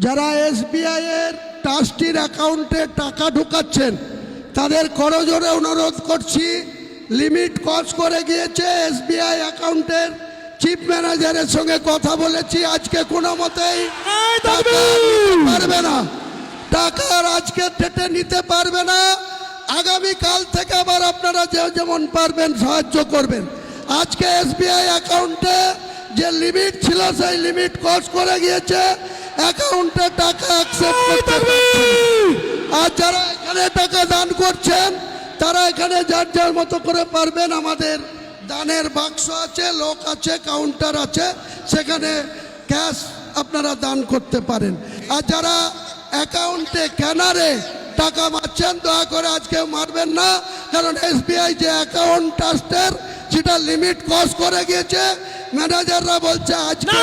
যারা এসবিআই এর ট্রাস্টির অ্যাকাউন্টে টাকা ঢুকাচ্ছেন তাদের করজোরে অনুরোধ করছি, লিমিট ক্রস করে গিয়েছে। এসবিআই অ্যাকাউন্টের চিফ ম্যানেজারের সঙ্গে কথা বলেছি, আজকে কোনো মতেই টাকা নিতে পারবে না, টাকার আজকে ডেটে নিতে পারবে না। আগামীকাল থেকে আবার আপনারা যেমন পারবেন সাহায্য করবেন। আজকে এসবিআই অ্যাকাউন্টে যে লিমিট ছিল সেই লিমিট ক্রস করে গিয়েছে, অ্যাকাউন্টে টাকা অ্যাকসেপ্ট করতে পারছে না। আর যারা এখানে টাকা দান করছেন তারা এখানে যার যার মতো করে পারবেন। আমাদের দানের বাক্স আছে, লোক আছে, কাউন্টার আছে, সেখানে ক্যাশ আপনারা দান করতে পারেন। আর যারা অ্যাকাউন্টে ক্যানারে টাকা মারছেন দয়া করে আজকে মারবেন না, কারণ এসবিআই যে অ্যাকাউন্ট ট্রাস্টের সেটা লিমিট ক্রস করে গিয়েছে। ম্যানেজাররা বলছে আজকে